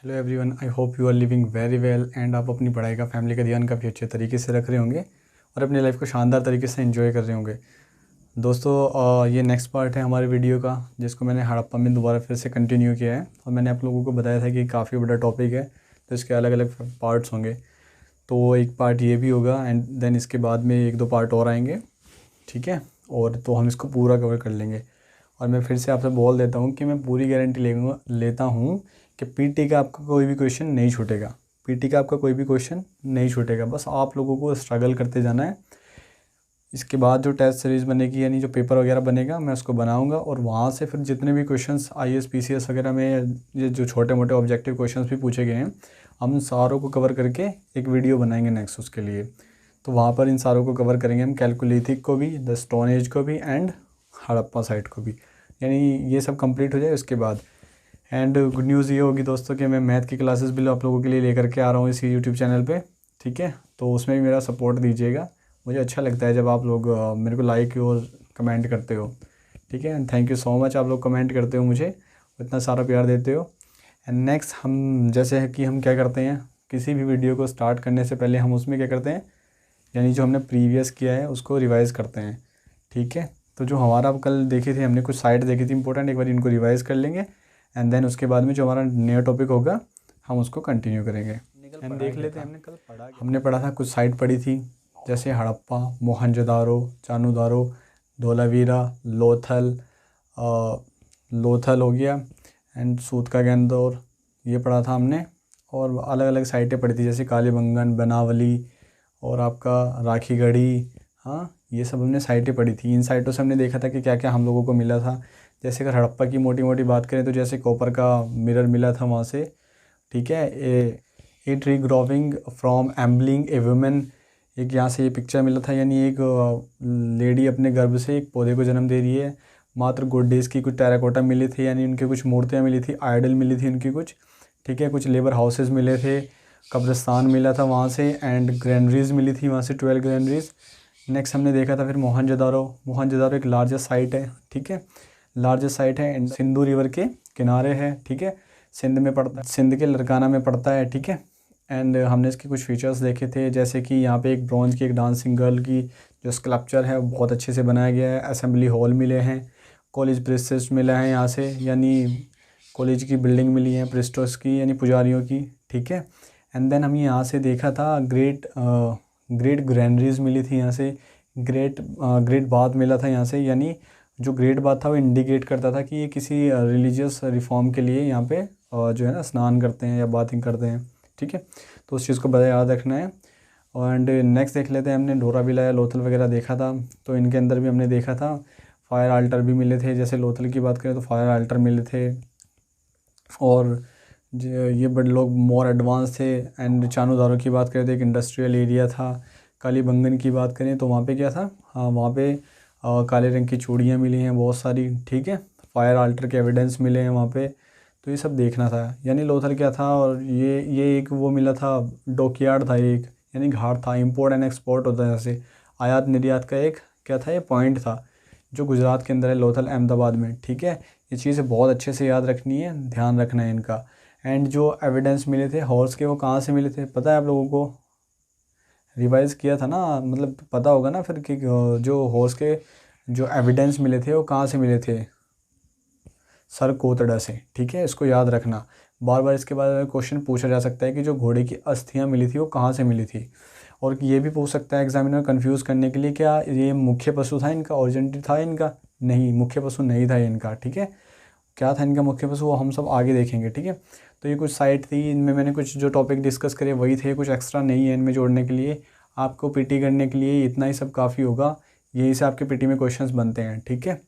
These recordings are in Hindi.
Hello everyone, I hope you are living very well and आप अपनी पढ़ाई का, फैमिली का ध्यान काफ़ी अच्छे तरीके से रख रहे होंगे और अपनी लाइफ को शानदार तरीके से एंजॉय कर रहे होंगे। दोस्तों, ये नेक्स्ट पार्ट है हमारे वीडियो का, जिसको मैंने हड़प्पा में दोबारा फिर से कंटिन्यू किया है। और मैंने आप लोगों को बताया था कि काफ़ी बड़ा टॉपिक है, तो इसके अलग अलग पार्ट्स होंगे। तो एक पार्ट ये भी होगा एंड देन इसके बाद में एक दो पार्ट और आएंगे, ठीक है। और तो हम इसको पूरा कवर कर लेंगे। और मैं फिर से आपसे बोल देता हूँ कि मैं पूरी गारंटी लेता हूँ कि पीटी का आपका कोई भी क्वेश्चन नहीं छूटेगा। पीटी का आपका कोई भी क्वेश्चन नहीं छूटेगा, बस आप लोगों को स्ट्रगल करते जाना है। इसके बाद जो टेस्ट सीरीज़ बनेगी, यानी जो पेपर वगैरह बनेगा, मैं उसको बनाऊंगा और वहाँ से फिर जितने भी क्वेश्चंस आईएएस पीसीएस वगैरह में ये जो छोटे मोटे ऑब्जेक्टिव क्वेश्चंस भी पूछे गए हैं, हम उन सारों को कवर करके एक वीडियो बनाएंगे नेक्स्ट उसके लिए। तो वहाँ पर इन सारों को कवर करेंगे हम, कैलकुलिथिक को भी, द स्टोन एज को भी एंड हड़प्पा साइट को भी। यानी ये सब कंप्लीट हो जाए उसके बाद। एंड गुड न्यूज़ ये होगी दोस्तों कि मैं मैथ की क्लासेस भी आप लोगों के लिए लेकर के आ रहा हूँ इसी यूट्यूब चैनल पे, ठीक है। तो उसमें भी मेरा सपोर्ट दीजिएगा। मुझे अच्छा लगता है जब आप लोग मेरे को लाइक और कमेंट करते हो, ठीक है। थैंक यू सो मच, आप लोग कमेंट करते हो, मुझे इतना सारा प्यार देते हो। एंड नेक्स्ट हम जैसे है कि हम क्या करते हैं, किसी भी वीडियो को स्टार्ट करने से पहले हम उसमें क्या करते हैं, यानी जो हमने प्रीवियस किया है उसको रिवाइज़ करते हैं, ठीक है। तो जो हमारा कल देखी थी हमने, कुछ साइट देखी थी इंपॉर्टेंट, एक बार इनको रिवाइज़ कर लेंगे एंड देन उसके बाद में जो हमारा नया टॉपिक होगा हम उसको कंटिन्यू करेंगे। एंड देख लेते हैं हमने पढ़ा था, कुछ साइट पढ़ी थी जैसे हड़प्पा, मोहनजोदारो, चानूदारो, धोलावीरा, लोथल, लोथल हो गया एंड सूत का गेंदौर, ये पढ़ा था हमने। और अलग अलग साइटें पढ़ी थी जैसे कालीबंगन, बनावली और आपका राखीगढ़ी। हाँ, ये सब हमने साइटें पढ़ी थी। इन साइटों से हमने देखा था कि क्या क्या हम लोगों को मिला था। जैसे अगर हड़प्पा की मोटी मोटी बात करें तो जैसे कॉपर का मिरर मिला था वहाँ से, ठीक है। A tree growing from ambling A women, एक यहाँ से ये पिक्चर मिला था, यानी एक लेडी अपने गर्भ से एक पौधे को जन्म दे रही है। मात्र गोडेस की कुछ टेराकोटा मिले थे, यानी उनके कुछ मूर्तियाँ मिली थी, आइडल मिली थी उनकी कुछ, ठीक है। कुछ लेबर हाउसेस मिले थे, कब्रिस्तान मिला था वहाँ से एंड ग्रैनरीज मिली थी वहाँ से, 12 ग्रैनरीज। नेक्स्ट हमने देखा था फिर मोहनजोदारो। मोहनजोदारो एक लार्जेस्ट साइट है, ठीक है, लार्जेस्ट साइट है एंड सिंधु रिवर के किनारे है, ठीक है। सिंध में पड़ता, सिंध के लरकाना में पड़ता है, ठीक है। एंड हमने इसके कुछ फीचर्स देखे थे, जैसे कि यहाँ पे एक ब्रॉन्ज की एक डांसिंग गर्ल की जो स्कल्पचर है वो बहुत अच्छे से बनाया गया है। असेंबली हॉल मिले हैं, कॉलेज प्रिस्टेस मिला है यहाँ से, यानी कॉलेज की बिल्डिंग मिली है प्रिस्टोस की, यानी पुजारियों की, ठीक है। एंड देन हमने यहाँ से देखा था ग्रेट ग्रैनरीज मिली थी यहाँ से, ग्रेट बाथ मिला था यहाँ से। यानी जो ग्रेट बाथ था वो इंडिकेट करता था कि ये किसी रिलीजियस रिफॉर्म के लिए यहाँ पे जो है ना स्नान करते हैं या बाथिंग करते हैं, ठीक है। तो उस चीज़ को बड़ा याद रखना है। एंड नेक्स्ट देख लेते हैं, हमने डोराबिला या लोथल वगैरह देखा था, तो इनके अंदर भी हमने देखा था फायर आल्टर भी मिले थे। जैसे लोथल की बात करें तो फायर आल्टर मिले थे और ये बड़े लोग मोर एडवांस थे। एंड चानूदारो की बात करें तो एक इंडस्ट्रियल एरिया था। कालीबंगन की बात करें तो वहाँ पे क्या था, हाँ वहाँ पे काले रंग की चूड़ियाँ मिली हैं बहुत सारी, ठीक है। फायर आल्टर के एविडेंस मिले हैं वहाँ पे, तो ये सब देखना था। यानी लोथल क्या था, और ये एक वो मिला था, डॉकयार्ड था एक, यानी घाट था, इंपोर्ट एंड एक्सपोर्ट होता है जैसे आयात निर्यात का एक क्या था, ये पॉइंट था जो गुजरात के अंदर है, लोथल अहमदाबाद में, ठीक है। ये चीज़ें बहुत अच्छे से याद रखनी है, ध्यान रखना है इनका। एंड जो एविडेंस मिले थे हॉर्स के, वो कहाँ से मिले थे पता है आप लोगों को? रिवाइज़ किया था ना, मतलब पता होगा ना फिर कि जो हॉर्स के जो एविडेंस मिले थे वो कहाँ से मिले थे, सर कोतड़ा से, ठीक है। इसको याद रखना, बार बार इसके बाद क्वेश्चन पूछा जा सकता है कि जो घोड़े की अस्थियाँ मिली थी वो कहाँ से मिली थी। और ये भी पूछ सकता है एग्जामिनर कंफ्यूज करने के लिए, क्या ये मुख्य पशु था इनका, ओरिजिनटी था इनका? नहीं, मुख्य पशु नहीं था इनका, ठीक है। क्या था इनका मुख्य पशु, वो हम सब आगे देखेंगे, ठीक है। तो ये कुछ साइट थी, इनमें मैंने कुछ जो टॉपिक डिस्कस करे वही थे, कुछ एक्स्ट्रा नहीं है इनमें जोड़ने के लिए। आपको पीटी करने के लिए इतना ही सब काफ़ी होगा, यही से आपके पीटी में क्वेश्चंस बनते हैं, ठीक है।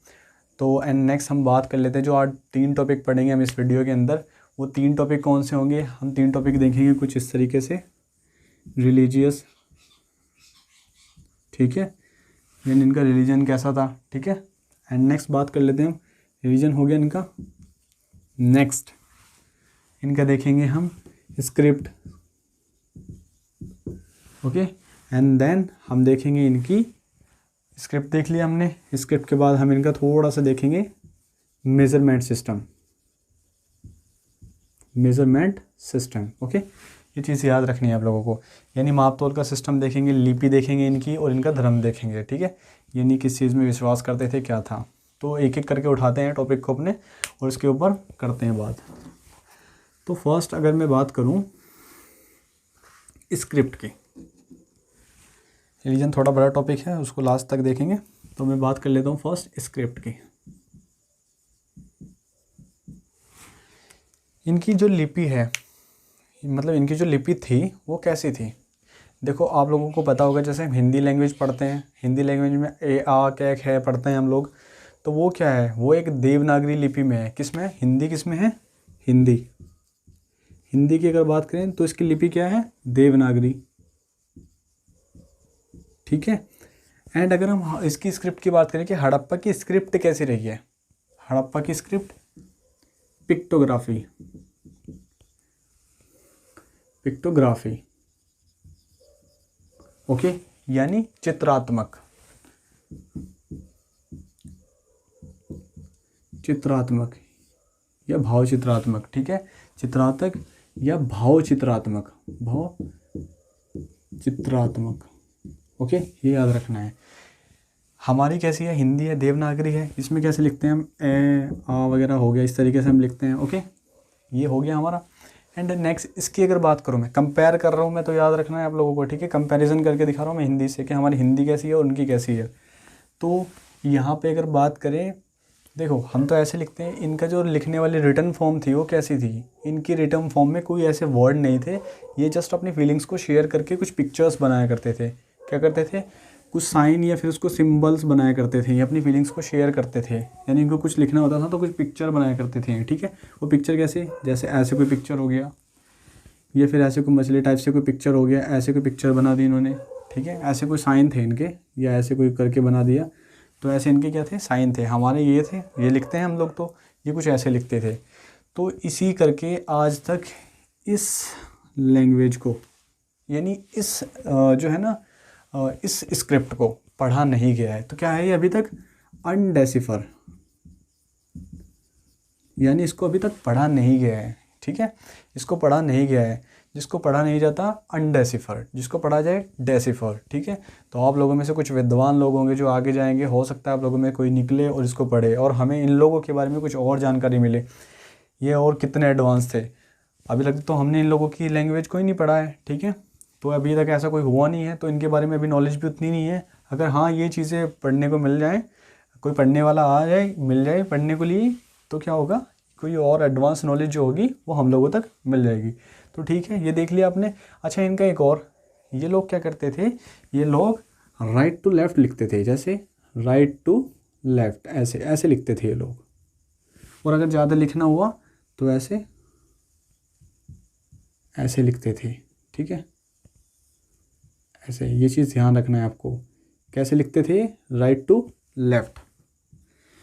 तो एंड नेक्स्ट हम बात कर लेते हैं, जो आज 3 टॉपिक पढ़ेंगे हम इस वीडियो के अंदर, वो 3 टॉपिक कौन से होंगे? हम 3 टॉपिक देखेंगे कुछ इस तरीके से, रिलीजियस, ठीक है, यानी इनका रिलीजन कैसा था, ठीक है। एंड नेक्स्ट बात कर लेते हैं हम, रिलीजन हो गया इनका। नेक्स्ट इनका देखेंगे हम स्क्रिप्ट, ओके। एंड देन हम देखेंगे इनकी स्क्रिप्ट, देख लिया हमने। स्क्रिप्ट के बाद हम इनका थोड़ा सा देखेंगे measurement system, measurement system. Okay, ये चीज़ याद रखनी है आप लोगों को। यानी माप तोल का सिस्टम देखेंगे, लिपि देखेंगे इनकी, और इनका धर्म देखेंगे। ठीक है, यानी किस चीज़ में विश्वास करते थे, क्या था। तो एक एक करके उठाते हैं टॉपिक को अपने और इसके ऊपर करते हैं बात। तो फर्स्ट अगर मैं बात करूं स्क्रिप्ट की, रिलीजन थोड़ा बड़ा टॉपिक है, उसको लास्ट तक देखेंगे। तो मैं बात कर लेता हूं फर्स्ट स्क्रिप्ट की। इनकी जो लिपि है, मतलब इनकी जो लिपि थी वो कैसी थी। देखो आप लोगों को पता होगा, जैसे हम हिंदी लैंग्वेज पढ़ते हैं, हिंदी लैंग्वेज में ए आ कै ख पढ़ते हैं हम लोग। तो वो क्या है, वो एक देवनागरी लिपि में है। किस में? हिंदी। किस में है? हिंदी। हिंदी की अगर बात करें तो इसकी लिपि क्या है? देवनागरी। ठीक है। एंड अगर हम इसकी स्क्रिप्ट की बात करें कि हड़प्पा की स्क्रिप्ट कैसी रही है, हड़प्पा की स्क्रिप्ट पिक्टोग्राफी, पिक्टोग्राफी। ओके, यानी चित्रात्मक, चित्रात्मक या भाव चित्रात्मक। ठीक है, चित्रात्मक या भाव चित्रात्मक, भाव चित्रात्मक। ओके, ये याद रखना है। हमारी कैसी है? हिंदी है, देवनागरी है। इसमें कैसे लिखते हैं हम? ए आ वगैरह हो गया, इस तरीके से हम लिखते हैं। ओके, ये हो गया हमारा। एंड नेक्स्ट इसकी अगर बात करूँ, मैं कंपेयर कर रहा हूँ, मैं तो याद रखना है आप लोगों को। ठीक है, कंपैरिजन करके दिखा रहा हूँ मैं हिंदी से कि हमारी हिंदी कैसी है और उनकी कैसी है। तो यहाँ पे अगर बात करें, देखो हम तो ऐसे लिखते हैं, इनका जो लिखने वाली रिटन फॉर्म थी वो कैसी थी? इनकी रिटन फॉर्म में कोई ऐसे वर्ड नहीं थे, ये जस्ट अपनी फीलिंग्स को शेयर करके कुछ पिक्चर्स बनाया करते थे। क्या करते थे? कुछ साइन या फिर उसको सिंबल्स बनाया करते थे, ये अपनी फीलिंग्स को शेयर करते थे। यानी इनको कुछ लिखना होता था तो कुछ पिक्चर बनाया करते थे। ठीक है, वो पिक्चर कैसे? जैसे ऐसे कोई पिक्चर हो गया, या फिर ऐसे कोई मछली टाइप से कोई पिक्चर हो गया, ऐसे कोई पिक्चर बना दी इन्होंने। ठीक है, ऐसे कोई साइन थे इनके, या ऐसे कोई करके बना दिया। तो ऐसे इनके क्या थे? साइन थे। हमारे ये थे, ये लिखते हैं हम लोग, तो ये कुछ ऐसे लिखते थे। तो इसी करके आज तक इस लैंग्वेज को, यानी इस जो है ना, इस स्क्रिप्ट को पढ़ा नहीं गया है। तो क्या है ये अभी तक? अनडेसिफर, यानी इसको अभी तक पढ़ा नहीं गया है। ठीक है, इसको पढ़ा नहीं गया है। जिसको पढ़ा नहीं जाता अनडेसिफर्ड, जिसको पढ़ा जाए डेसिफर्ड। ठीक है, तो आप लोगों में से कुछ विद्वान लोग होंगे जो आगे जाएंगे, हो सकता है आप लोगों में कोई निकले और इसको पढ़े और हमें इन लोगों के बारे में कुछ और जानकारी मिले, ये और कितने एडवांस थे। अभी तक तो हमने इन लोगों की लैंग्वेज को ही नहीं पढ़ा है। ठीक है, तो अभी तक ऐसा कोई हुआ नहीं है, तो इनके बारे में अभी नॉलेज भी उतनी नहीं है। अगर हाँ ये चीज़ें पढ़ने को मिल जाए, कोई पढ़ने वाला आ जाए, मिल जाए पढ़ने को लिए, तो क्या होगा, कोई और एडवांस नॉलेज जो होगी वो हम लोगों तक मिल जाएगी। तो ठीक है, ये देख लिया आपने। अच्छा, इनका एक और, ये लोग क्या करते थे, ये लोग राइट टू लेफ़्ट लिखते थे। जैसे राइट टू लेफ़्ट, ऐसे ऐसे लिखते थे ये लोग। और अगर ज़्यादा लिखना हुआ तो ऐसे ऐसे लिखते थे। ठीक है, ऐसे, ये चीज़ ध्यान रखना है आपको। कैसे लिखते थे? Right to left.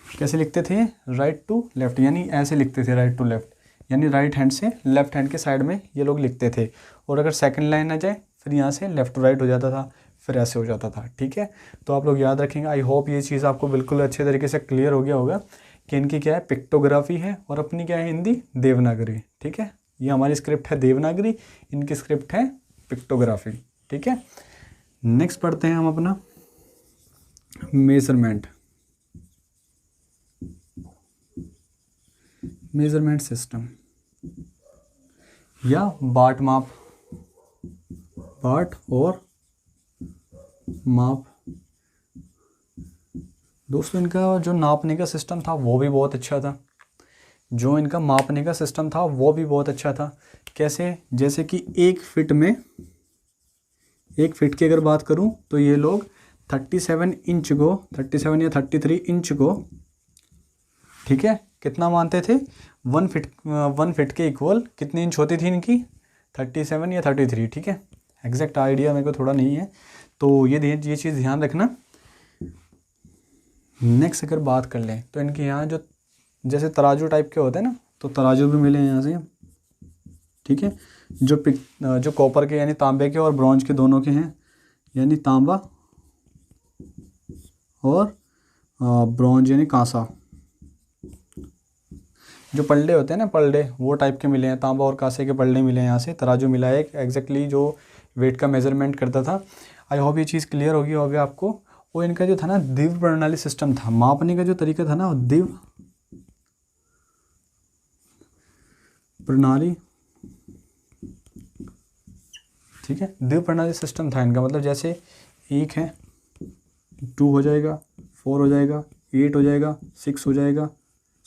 कैसे लिखते थे? राइट टू लेफ़्ट, यानी ऐसे लिखते थे राइट टू लेफ़्ट, यानी राइट हैंड से लेफ़्ट हैंड के साइड में ये लोग लिखते थे। और अगर सेकंड लाइन आ जाए फिर यहाँ से लेफ़्ट टू राइट हो जाता था, फिर ऐसे हो जाता था। ठीक है, तो आप लोग याद रखेंगे। आई होप ये चीज़ आपको बिल्कुल अच्छे तरीके से क्लियर हो गया होगा कि इनकी क्या है, पिक्टोग्राफी है, और अपनी क्या है, हिंदी देवनागरी। ठीक है, ये हमारी स्क्रिप्ट है देवनागरी, इनकी स्क्रिप्ट है पिक्टोग्राफी। ठीक है, नेक्स्ट पढ़ते हैं हम अपना मेजरमेंट, मेजरमेंट सिस्टम या बाट माप, बाट और माप। दोस्तों इनका जो नापने का सिस्टम था वो भी बहुत अच्छा था, जो इनका मापने का सिस्टम था वो भी बहुत अच्छा था। कैसे? जैसे कि एक फिट में, एक फिट की अगर बात करूं तो ये लोग 37 इंच को, 37 या 33 इंच को, ठीक है, कितना मानते थे? 1 फिट के इक्वल कितनी इंच होती थी इनकी? 37 या 33। ठीक है, एग्जैक्ट आइडिया मेरे को थोड़ा नहीं है, तो ये चीज़ ध्यान रखना। नेक्स्ट अगर बात कर लें तो इनके यहाँ जो जैसे तराजू टाइप के होते हैं ना, तो तराजू भी मिले हैं यहाँ से। ठीक है, जो कॉपर के यानी तांबे के और ब्रॉन्ज के दोनों के हैं, यानी तांबा और ब्रॉन्ज यानी कांसा। जो पलड़े होते हैं ना, पलड़े वो टाइप के मिले हैं, तांबा और कांसे के पलड़े मिले हैं यहाँ से। तराजू मिला है एक एग्जैक्टली जो वेट का मेजरमेंट करता था। आई होप ये चीज़ क्लियर होगी होगी आपको। वो इनका जो था ना दिव्य प्रणाली सिस्टम था, मापने का जो तरीका था ना, दिव्य प्रणाली, ठीक है, दिव्य प्रणाली सिस्टम था इनका। मतलब जैसे 1 है, 2 हो जाएगा, 4 हो जाएगा, 8 हो जाएगा, 6 हो जाएगा,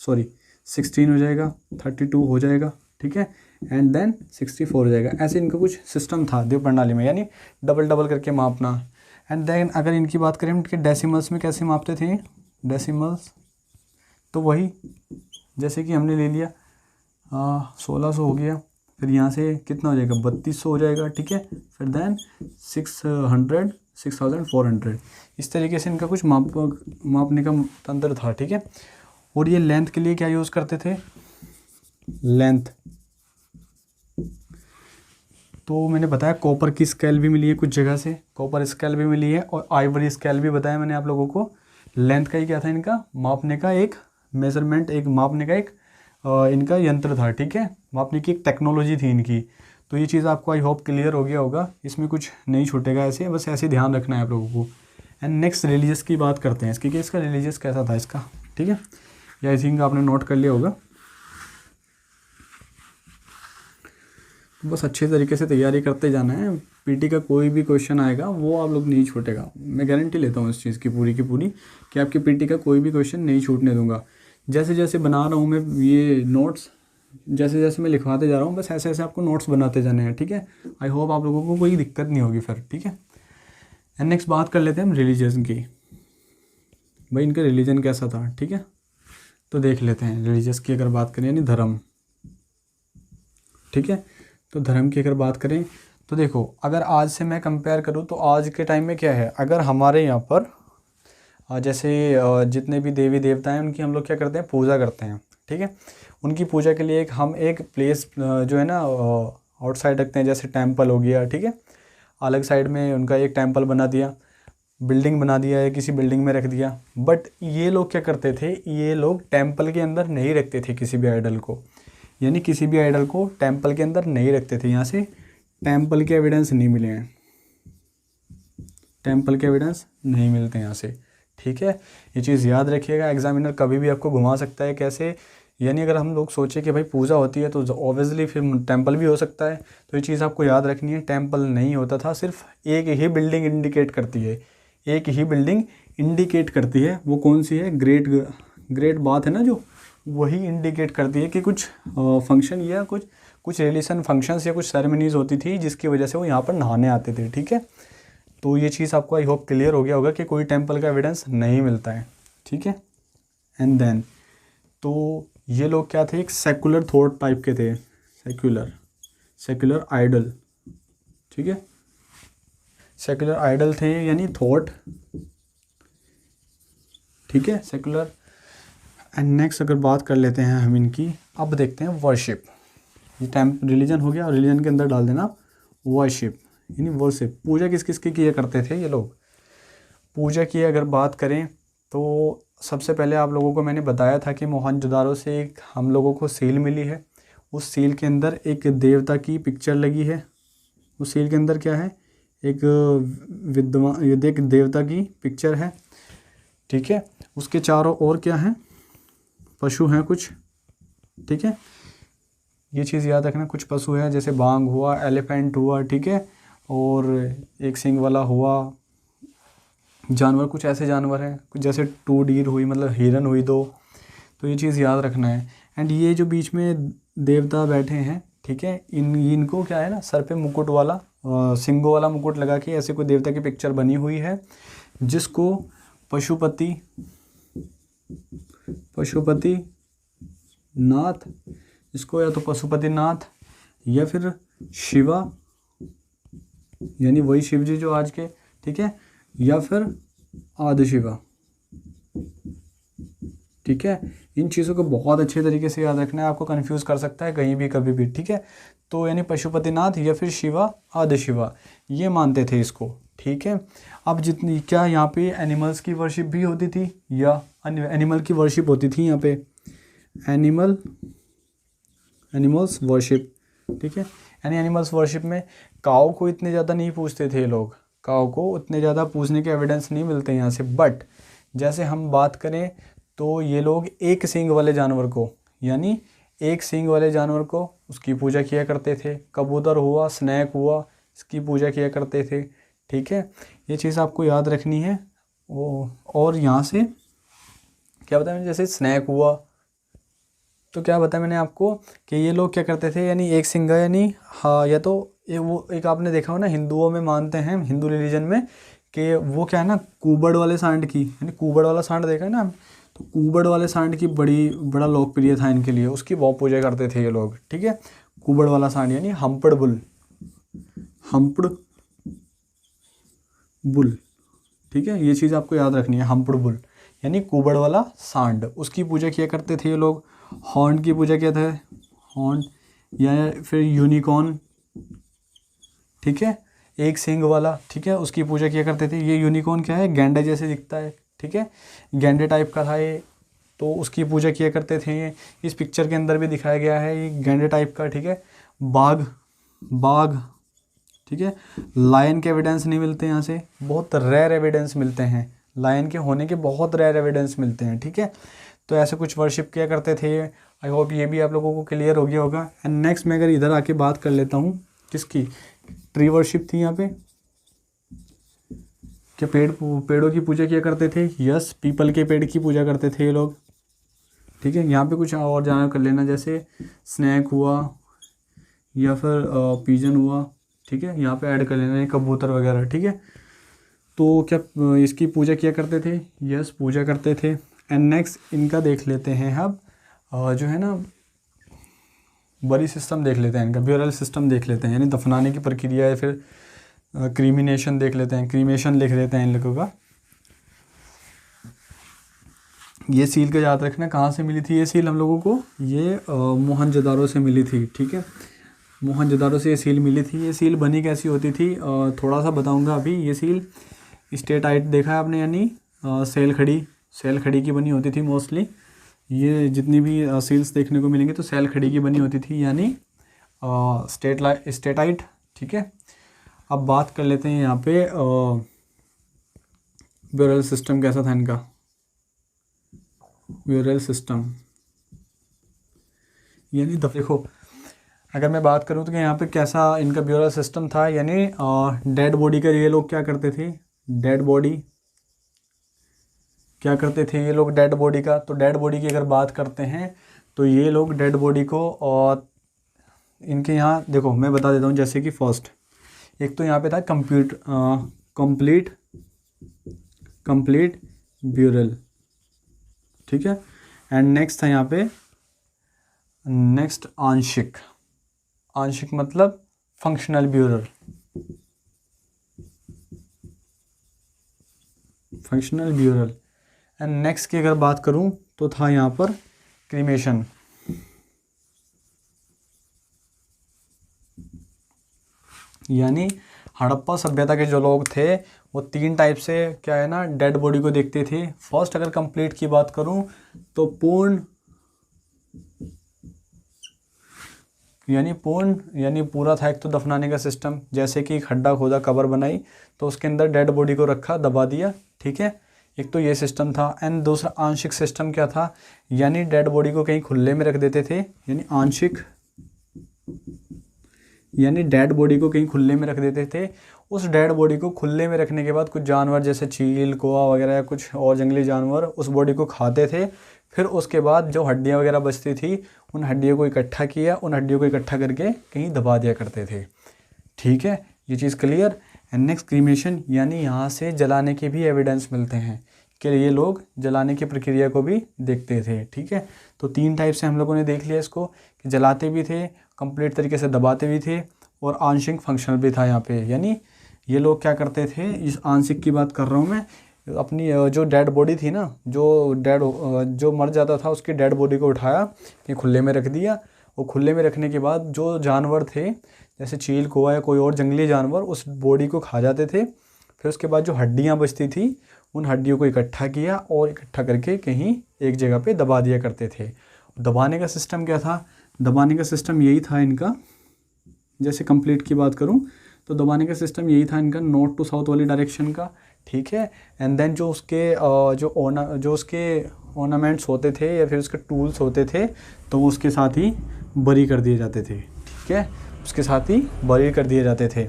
सॉरी 16 हो जाएगा, 32 हो जाएगा, ठीक है, एंड देन 64 हो जाएगा। ऐसे इनका कुछ सिस्टम था दिव्य प्रणाली में, यानी डबल डबल करके मापना। एंड देन अगर इनकी बात करें इनके डेसिमल्स में कैसे मापते थे, डेसिमल्स तो वही जैसे कि हमने ले लिया 1600 हो गया, फिर यहाँ से कितना हो जाएगा 3200 हो जाएगा, ठीक है, फिर देन 6400, इस तरीके से इनका कुछ मापने का तंत्र था, ठीक है। और ये लेंथ के लिए क्या यूज़ करते थे, लेंथ तो मैंने बताया कॉपर की स्केल भी मिली है कुछ जगह से, कॉपर स्केल भी मिली है, और आइवरी स्केल भी बताया मैंने आप लोगों को। लेंथ का ही क्या था, इनका मापने का एक मेजरमेंट, एक मापने का एक इनका यंत्र था, ठीक है, मापने की एक टेक्नोलॉजी थी इनकी। तो ये चीज़ आपको आई होप क्लियर हो गया होगा, इसमें कुछ नहीं छूटेगा, ऐसे बस ऐसे ध्यान रखना है आप लोगों को। एंड नेक्स्ट रिलीजियस की बात करते हैं इसकी, कि इसका रिलीजियस कैसा था इसका, ठीक है, या आई थिंक आपने नोट कर लिया होगा। बस अच्छे तरीके से तैयारी करते जाना है, पीटी का कोई भी क्वेश्चन आएगा वो आप लोग नहीं छूटेगा, मैं गारंटी लेता हूँ इस चीज़ की पूरी कि आपकी पीटी का कोई भी क्वेश्चन नहीं छूटने दूंगा। जैसे जैसे बना रहा हूँ मैं ये नोट्स, जैसे जैसे मैं लिखवाते जा रहा हूँ, बस ऐसे ऐसे आपको नोट्स बनाते जाने हैं, ठीक है। आई होप आप लोगों को कोई दिक्कत नहीं होगी फिर, ठीक है। एंड नेक्स्ट बात कर लेते हैं हम रिलीजन की, भाई इनका रिलीजन कैसा था, ठीक है। तो देख लेते हैं रिलीजियस की अगर बात करें, यानी धर्म, ठीक है। तो धर्म की अगर बात करें तो देखो, अगर आज से मैं कंपेयर करूँ तो आज के टाइम में क्या है, अगर हमारे यहाँ पर जैसे जितने भी देवी देवता हैं उनकी हम लोग क्या करते हैं, पूजा करते हैं, ठीक है। उनकी पूजा के लिए हम एक प्लेस जो है ना आउटसाइड रखते हैं, जैसे टेंपल हो गया, ठीक है, अलग साइड में उनका एक टेंपल बना दिया, बिल्डिंग बना दिया है, किसी बिल्डिंग में रख दिया। बट ये लोग क्या करते थे, ये लोग टेंपल के अंदर नहीं रखते थे किसी भी आइडल को, यानी किसी भी आइडल को टेंपल के अंदर नहीं रखते थे। यहाँ से टेंपल के एविडेंस नहीं मिले हैं, टेंपल के एविडेंस नहीं मिलते यहाँ से, ठीक है। ये चीज़ याद रखिएगा, एग्जामिनर कभी भी आपको घुमा सकता है कैसे, यानी अगर हम लोग सोचें कि भाई पूजा होती है तो ऑब्वियसली फिर टेंपल भी हो सकता है। तो ये चीज़ आपको याद रखनी है, टेंपल नहीं होता था, सिर्फ एक ही बिल्डिंग इंडिकेट करती है, एक ही बिल्डिंग इंडिकेट करती है, वो कौन सी है, ग्रेट बात है ना, जो वही इंडिकेट करती है कि कुछ फंक्शन या कुछ रिलीजन फंक्शंस या कुछ सेरेमनीज होती थी जिसकी वजह से वो यहाँ पर नहाने आते थे, ठीक है। तो ये चीज़ आपको आई होप क्लियर हो गया होगा कि कोई टेंपल का एविडेंस नहीं मिलता है, ठीक है। एंड देन तो ये लोग क्या थे, एक सेकुलर थॉट टाइप के थे, सेकुलर आइडल, ठीक है, सेकुलर आइडल थे यानी थॉट, ठीक है, सेकुलर। एंड नेक्स्ट अगर बात कर लेते हैं हम इनकी, अब देखते हैं वर्शिप। ये रिलीजन हो गया, और रिलीजन के अंदर डाल देना वर्शिप, यानी वर्शिप, पूजा किस किस की किया करते थे ये लोग। पूजा की अगर बात करें तो सबसे पहले आप लोगों को मैंने बताया था कि मोहनजोदारो से एक हम लोगों को सील मिली है, उस सील के अंदर एक देवता की पिक्चर लगी है। उस सील के अंदर क्या है, एक एक देवता की पिक्चर है, ठीक है। उसके चारों ओर क्या है, पशु हैं कुछ, ठीक है, ये चीज़ याद रखना, कुछ पशु हैं जैसे बांग हुआ, एलिफेंट हुआ, ठीक है, और एक सींग वाला हुआ जानवर, कुछ ऐसे जानवर हैं, कुछ जैसे 2 डीर हुई, मतलब हिरन हुई 2। तो ये चीज़ याद रखना है। एंड ये जो बीच में देवता बैठे हैं, ठीक है, इनको क्या है ना, सर पे मुकुट वाला सिंगों वाला मुकुट लगा के ऐसे कोई देवता की पिक्चर बनी हुई है, जिसको पशुपति नाथ, इसको या तो पशुपति नाथ या फिर शिवा, यानी वही शिव जी जो आज के, ठीक है, या फिर आदि शिवा, ठीक है। इन चीज़ों को बहुत अच्छे तरीके से याद रखना है, आपको कंफ्यूज कर सकता है कहीं भी कभी भी, ठीक है। तो यानी पशुपतिनाथ या फिर शिवा, आदि शिवा, ये मानते थे इसको, ठीक है। अब जितनी क्या यहाँ पे एनिमल्स की वर्शिप भी होती थी, या एनिमल की वर्शिप होती थी यहाँ पे, एनिमल एनिमल्स वर्शिप, ठीक है। यानी एनिमल्स वर्शिप में काऊ को इतने ज़्यादा नहीं पूछते थे लोग, काऊ को उतने ज़्यादा पूछने के एविडेंस नहीं मिलते यहाँ से। बट जैसे हम बात करें तो ये लोग एक सींग वाले जानवर को, यानी एक सींग वाले जानवर को, उसकी पूजा किया करते थे। कबूतर हुआ, स्नैक हुआ, इसकी पूजा किया करते थे, ठीक है। ये चीज़ आपको याद रखनी है। और यहाँ से क्या बताया मैंने, जैसे स्नैक हुआ तो क्या बताया मैंने आपको कि ये लोग क्या करते थे, यानी एक सिंगा, यानी हाँ, या तो एक आपने देखा हो ना, हिंदुओं में मानते हैं, हिंदू रिलीजन में, कि वो क्या है ना, कुबड़ वाले सांड की, यानी कुबड़ वाला सांड देखा है ना, तो कुबड़ वाले सांड की बड़ा लोकप्रिय था इनके लिए, उसकी बहुत पूजा करते थे ये लोग, ठीक है। कुबड़ वाला सांड यानी हम्पड़ बुल, हम्पड़ बुल, ठीक है। ये चीज़ आपको याद रखनी है, हम्पड़ बुल यानी कुबड़ वाला सांड, उसकी पूजा किया करते थे ये लोग। हॉर्न की पूजा किया था, हॉर्न, या फिर यूनिकॉर्न, ठीक है, एक सींग वाला, ठीक है, उसकी पूजा किया करते थे। ये यूनिकॉर्न क्या है, गैंडे जैसे दिखता है, ठीक है, गैंडे टाइप का था ये, तो उसकी पूजा किया करते थे। ये इस पिक्चर के अंदर भी दिखाया गया है, ये गैंडे टाइप का, ठीक है। बाघ, ठीक है। लायन के एविडेंस नहीं मिलते यहाँ से, बहुत रेयर एविडेंस मिलते हैं, लायन के होने के बहुत रेयर एविडेंस मिलते हैं, ठीक है। तो ऐसे कुछ वर्शिप किया करते थे। आई होप ये भी आप लोगों को क्लियर हो गया होगा। एंड नेक्स्ट मैं अगर इधर आके बात कर लेता हूँ, किसकी, ट्री वर्शिप थी यहाँ पे। क्या पेड़ों की पूजा किया करते थे, यस, पीपल के पेड़ की पूजा करते थे ये लोग, ठीक है। यहाँ पे कुछ और जानवर कर लेना, जैसे स्नैक हुआ या फिर पीजन हुआ, ठीक है, यहाँ पे ऐड कर लेना, कबूतर वगैरह, ठीक है। तो क्या इसकी पूजा किया करते थे, यस, पूजा करते थे। एंड नेक्स्ट इनका देख लेते हैं अब, जो है ना, बरी सिस्टम देख लेते हैं इनका, ब्यूरल सिस्टम देख लेते हैं, यानी दफनाने की प्रक्रिया, या फिर क्रीमिनेशन देख लेते हैं, क्रीमेशन लिख लेते हैं इन लोगों का। ये सील का याद रखना, कहाँ से मिली थी ये सील हम लोगों को, ये मोहनजोदारो से मिली थी, ठीक है। मोहनजोदारो से ये सील मिली थी। ये सील बनी कैसी होती थी, थोड़ा सा बताऊंगा अभी। ये सील स्टेटाइट देखा है आपने, यानी सेल खड़ी की बनी होती थी मोस्टली। ये जितनी भी सील्स देखने को मिलेंगी तो सेल खड़ी की बनी होती थी, यानी स्टेटाइट, ठीक है। अब बात कर लेते हैं यहाँ पे ब्यूरल सिस्टम कैसा था इनका। ब्यूरल सिस्टम यानी देखो, अगर मैं बात करूँ तो यहाँ पे कैसा इनका ब्यूरल सिस्टम था, यानी डेड बॉडी का ये लोग क्या करते थे, डेड बॉडी क्या करते थे ये लोग, डेड बॉडी का। तो डेड बॉडी की अगर बात करते हैं तो ये लोग डेड बॉडी को, और इनके यहाँ देखो मैं बता देता हूँ, जैसे कि फर्स्ट एक तो यहाँ पे था कंप्लीट ब्यूरल, ठीक है। एंड नेक्स्ट था यहाँ पे नेक्स्ट आंशिक मतलब फंक्शनल ब्यूरल, एंड नेक्स्ट की अगर बात करूं तो था यहाँ पर क्रीमेशन, यानी हड़प्पा सभ्यता के जो लोग थे वो 3 टाइप से क्या है ना, डेड बॉडी को देखते थे। फर्स्ट अगर कंप्लीट की बात करूं तो पूर्ण यानी पूरा था। एक तो दफनाने का सिस्टम, जैसे कि खड्डा खोदा, कब्र बनाई, तो उसके अंदर डेड बॉडी को रखा, दबा दिया, ठीक है। एक तो ये सिस्टम था। एंड दूसरा आंशिक सिस्टम क्या था, यानी डेड बॉडी को कहीं खुले में रख देते थे, यानी डेड बॉडी को कहीं खुले में रख देते थे। उस डेड बॉडी को खुले में रखने के बाद कुछ जानवर जैसे चील, कौवा वगैरह या कुछ और जंगली जानवर उस बॉडी को खाते थे। फिर उसके बाद जो हड्डियाँ वगैरह बचती थी, उन हड्डियों को इकट्ठा किया, उन हड्डियों को इकट्ठा करके कहीं दबा दिया करते थे, ठीक है। ये चीज़ क्लियर। एंड नेक्स्ट क्रीमेशन, यानी यहाँ से जलाने के भी एविडेंस मिलते हैं कि ये लोग जलाने की प्रक्रिया को भी देखते थे, ठीक है। तो 3 टाइप से हम लोगों ने देख लिया इसको, कि जलाते भी थे, कंप्लीट तरीके से दबाते भी थे, और आंशिक फंक्शनल भी था यहाँ पे। यानी ये लोग क्या करते थे, इस आंशिक की बात कर रहा हूँ मैं, अपनी जो डेड बॉडी थी ना, जो मर जाता था उसकी डेड बॉडी को उठाया कि खुले में रख दिया, और खुले में रखने के बाद जो जानवर थे जैसे चील, कौवा या कोई और जंगली जानवर उस बॉडी को खा जाते थे। फिर उसके बाद जो हड्डियाँ बचती थी उन हड्डियों को इकट्ठा किया और इकट्ठा करके कहीं एक जगह पे दबा दिया करते थे। दबाने का सिस्टम क्या था, दबाने का सिस्टम यही था इनका। जैसे कंप्लीट की बात करूं तो दबाने का सिस्टम यही था इनका, नॉर्थ टू साउथ वाली डायरेक्शन का, ठीक है। एंड देन जो उसके ऑर्नामेंट्स होते थे या फिर उसके टूल्स होते थे तो वो उसके साथ ही बरी कर दिए जाते थे, ठीक है, उसके साथ ही बरी कर दिए जाते थे।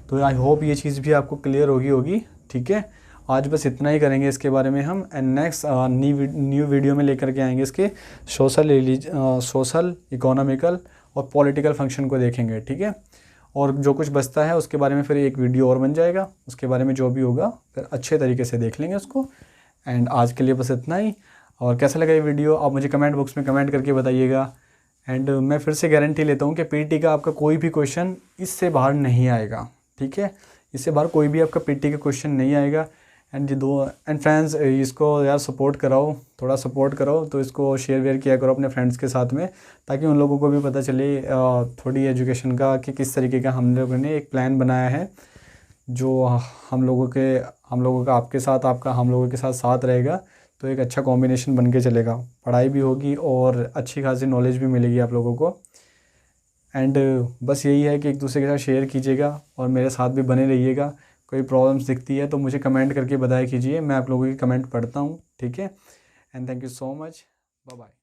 तो आई होप ये चीज़ भी आपको क्लियर होगी, ठीक है। आज बस इतना ही करेंगे इसके बारे में हम, एंड नेक्स्ट न्यू वीडियो में लेकर के आएंगे इसके सोशल इकोनॉमिकल और पॉलिटिकल फंक्शन को देखेंगे, ठीक है। और जो कुछ बचता है उसके बारे में फिर एक वीडियो और बन जाएगा, उसके बारे में जो भी होगा फिर अच्छे तरीके से देख लेंगे उसको। एंड आज के लिए बस इतना ही। और कैसा लगा ये वीडियो आप मुझे कमेंट बॉक्स में कमेंट करके बताइएगा। एंड मैं फिर से गारंटी लेता हूँ कि पीटी का आपका कोई भी क्वेश्चन इससे बाहर नहीं आएगा, ठीक है। इससे बाहर कोई भी आपका पीटी का क्वेश्चन नहीं आएगा। एंड फ्रेंड्स, इसको यार सपोर्ट कराओ, थोड़ा सपोर्ट करो, तो इसको शेयर वेयर किया करो अपने फ्रेंड्स के साथ में, ताकि उन लोगों को भी पता चले थोड़ी एजुकेशन का कि किस तरीके का हम लोगों ने एक प्लान बनाया है, जो हम लोगों का आपके साथ, आपका हम लोगों के साथ साथ रहेगा। तो एक अच्छा कॉम्बिनेशन बन के चलेगा, पढ़ाई भी होगी और अच्छी खासी नॉलेज भी मिलेगी आप लोगों को। एंड बस यही है कि एक दूसरे के साथ शेयर कीजिएगा और मेरे साथ भी बने रहिएगा। कोई प्रॉब्लम्स दिखती है तो मुझे कमेंट करके बताया कीजिए, मैं आप लोगों की कमेंट पढ़ता हूँ, ठीक है। And thank you so much, bye bye.